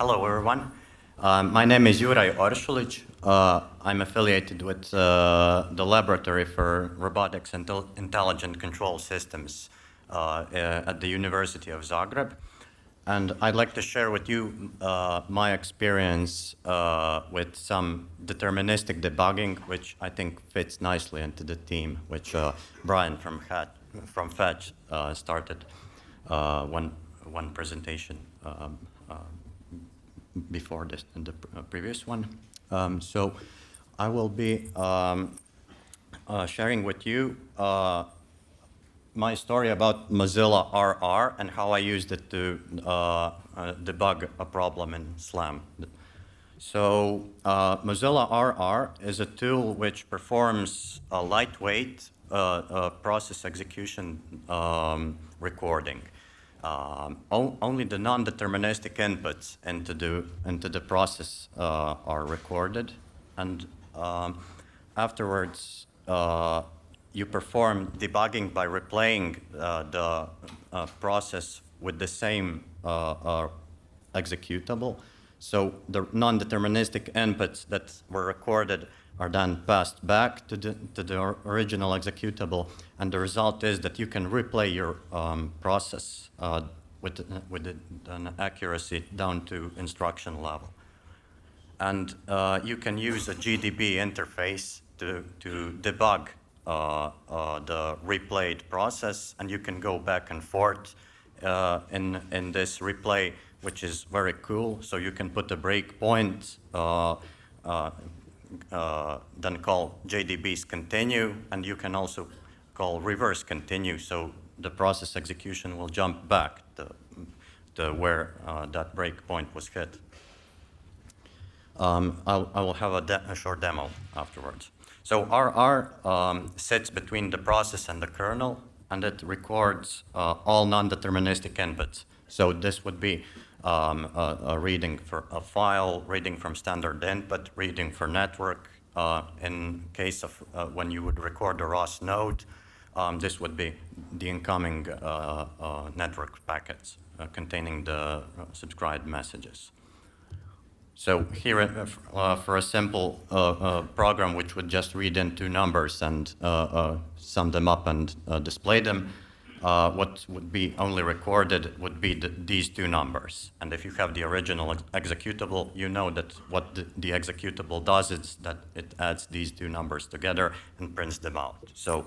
Hello, everyone. My name is Juraj Oršulić. I'm affiliated with the Laboratory for Robotics and Intelligent Control Systems at the University of Zagreb. And I'd like to share with you my experience with some deterministic debugging, which I think fits nicely into the theme, which Brian from Fetch started one presentation before this, in the previous one. So I will be sharing with you my story about Mozilla RR and how I used it to debug a problem in SLAM. So Mozilla RR is a tool which performs a lightweight process execution recording. Only the non-deterministic inputs into the process are recorded, and afterwards you perform debugging by replaying the process with the same executable. So the non-deterministic inputs that were recorded are then passed back to the original executable, and the result is that you can replay your process with an accuracy down to instruction level. And you can use a GDB interface to debug the replayed process, and you can go back and forth in this replay, which is very cool. So you can put a breakpoint, then call JDB's continue, and you can also call reverse continue, so the process execution will jump back to where that breakpoint was hit. I will have a short demo afterwards. So RR sits between the process and the kernel, and it records all non-deterministic inputs. So this would be a reading for a file, reading from standard input, reading for network. In case of when you would record a ROS node, this would be the incoming network packets containing the subscribed messages. So here, for a simple program which would just read in two numbers and sum them up and display them, what would be only recorded would be these two numbers. And if you have the original executable, you know that what the executable does is that it adds these two numbers together and prints them out. So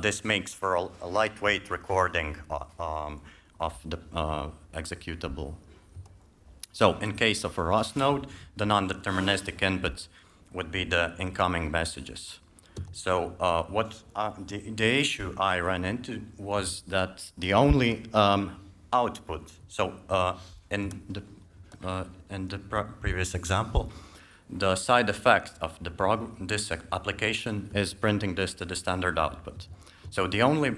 this makes for a lightweight recording of the executable. So in case of a ROS node, the non-deterministic inputs would be the incoming messages. So the issue I ran into was that the only output, so in the previous example, the side effect of this application is printing this to the standard output. So the only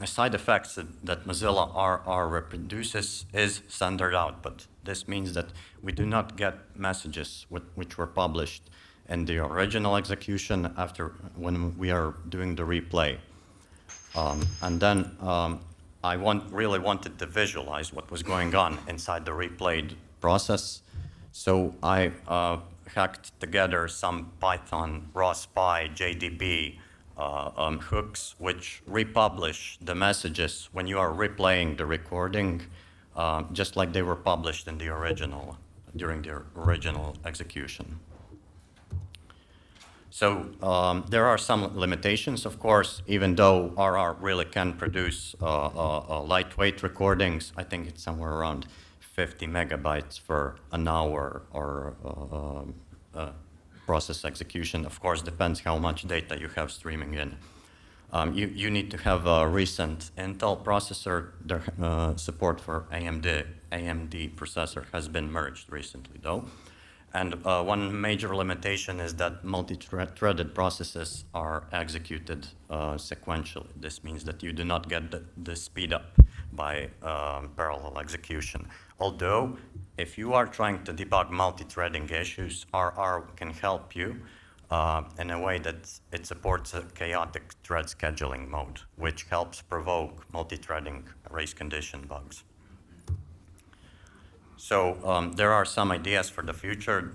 side effects that Mozilla RR reproduces is standard output. This means that we do not get messages which were published in the original execution when we are doing the replay. And then I really wanted to visualize what was going on inside the replayed process. So I hacked together some Python ros-i JDB hooks which republish the messages when you are replaying the recording, just like they were published in the original, during the original execution. So there are some limitations, of course, even though RR really can produce lightweight recordings. I think it's somewhere around 50 megabytes for an hour or process execution. Of course, depends how much data you have streaming in. You need to have a recent Intel processor. The support for AMD processor has been merged recently, though. And one major limitation is that multi-threaded processes are executed sequentially. This means that you do not get the speed up by parallel execution. Although, if you are trying to debug multi-threading issues, RR can help you in a way that it supports a chaotic thread scheduling mode, which helps provoke multi-threading race condition bugs. So there are some ideas for the future.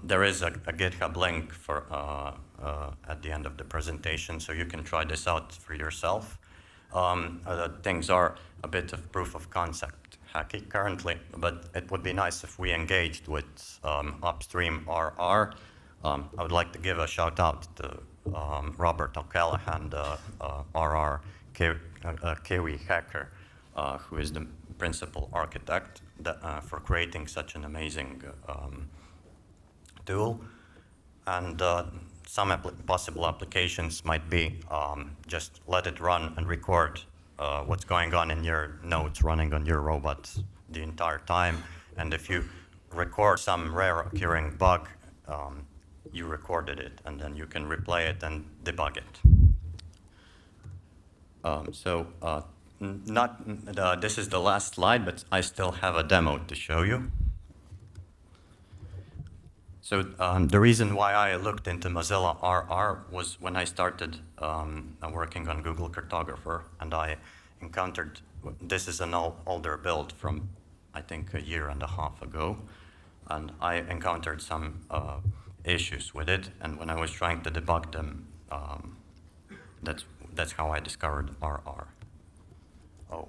There is a GitHub link for at the end of the presentation, so you can try this out for yourself. Things are a bit of proof of concept hacky currently, but it would be nice if we engaged with upstream RR. I would like to give a shout out to Robert O'Callaghan, the RR Kiwi hacker, who is the principal architect for creating such an amazing tool. And some possible applications might be just let it run and record what's going on in your nodes running on your robot the entire time. And if you record some rare occurring bug, you recorded it, and then you can replay it and debug it. This is the last slide, but I still have a demo to show you. So the reason why I looked into Mozilla RR was when I started working on Google Cartographer, and I encountered, this is an older build from, I think, a year and a half ago, and I encountered some issues with it, and when I was trying to debug them, that's how I discovered RR. Oh,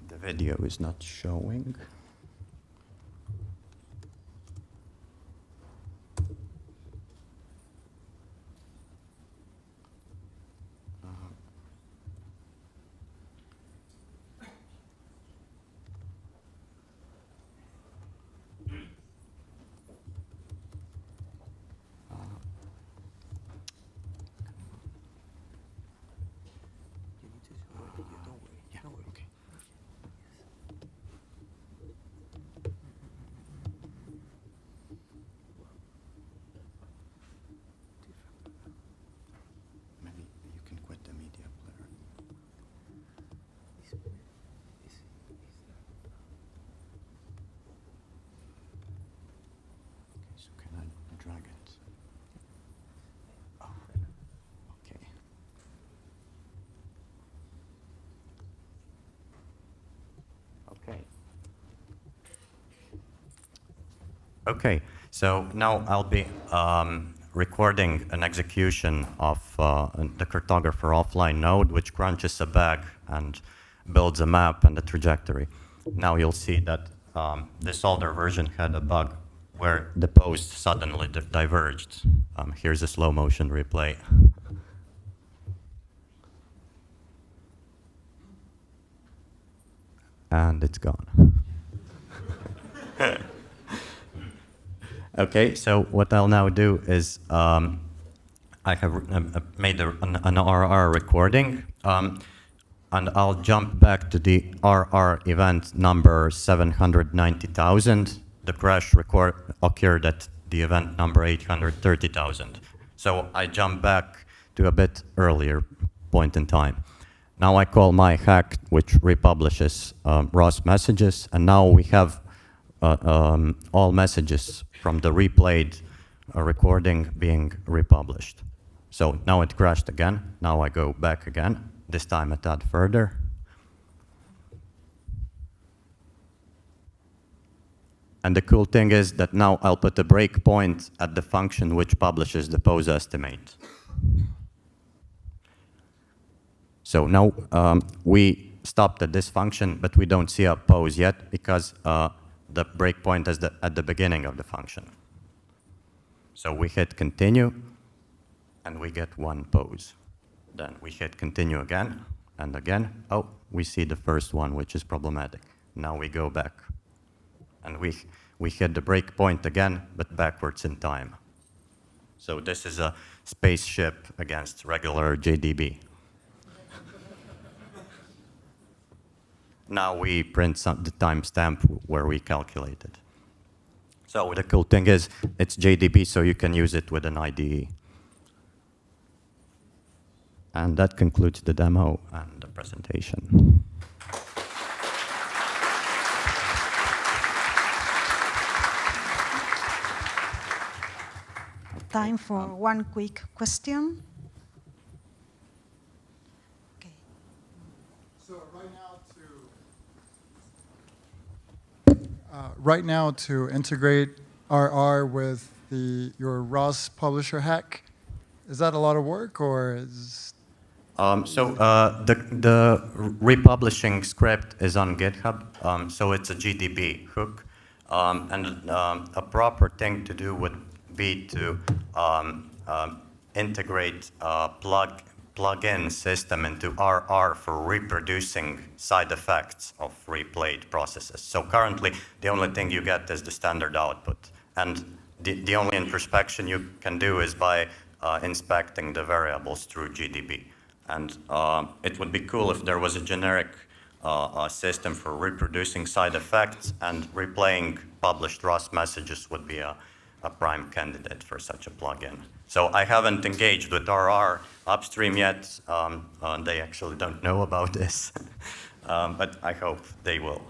the video is not showing. Okay, so now I'll be recording an execution of the cartographer offline node, which crunches a bag and builds a map and a trajectory. Now you'll see that this older version had a bug where the post suddenly diverged. Here's a slow motion replay. And it's gone. Okay, so what I'll now do is I have made an RR recording, and I'll jump back to the RR event number 790,000. The crash occurred at the event number 830,000. So I jump back to a bit earlier point in time. Now I call my hack, which republishes ROS messages, and now we have all messages from the replayed recording being republished. So now it crashed again. Now I go back again, this time a tad further. And the cool thing is that now I'll put a breakpoint at the function which publishes the pose estimate. So now we stopped at this function, but we don't see a pose yet because the breakpoint is at the beginning of the function. So we hit continue, and we get one pose. Then we hit continue again, and again. Oh, we see the first one, which is problematic. Now we go back, and we hit the breakpoint again, but backwards in time. So this is a spaceship against regular JDB. Now we print the timestamp where we calculated. So the cool thing is it's JDB, so you can use it with an IDE. And that concludes the demo and the presentation. Time for one quick question. Okay. So right now right now to integrate RR with your ROS publisher hack? Is that a lot of work, or is... The republishing script is on GitHub, so it's a GDB hook. A proper thing to do would be to integrate a plug-in system into RR for reproducing side effects of replayed processes. So currently, the only thing you get is the standard output. And the only introspection you can do is by inspecting the variables through GDB. And it would be cool if there was a generic system for reproducing side effects, and replaying published ROS messages would be a prime candidate for such a plugin. So I haven't engaged with RR upstream yet. They actually don't know about this, but I hope they will.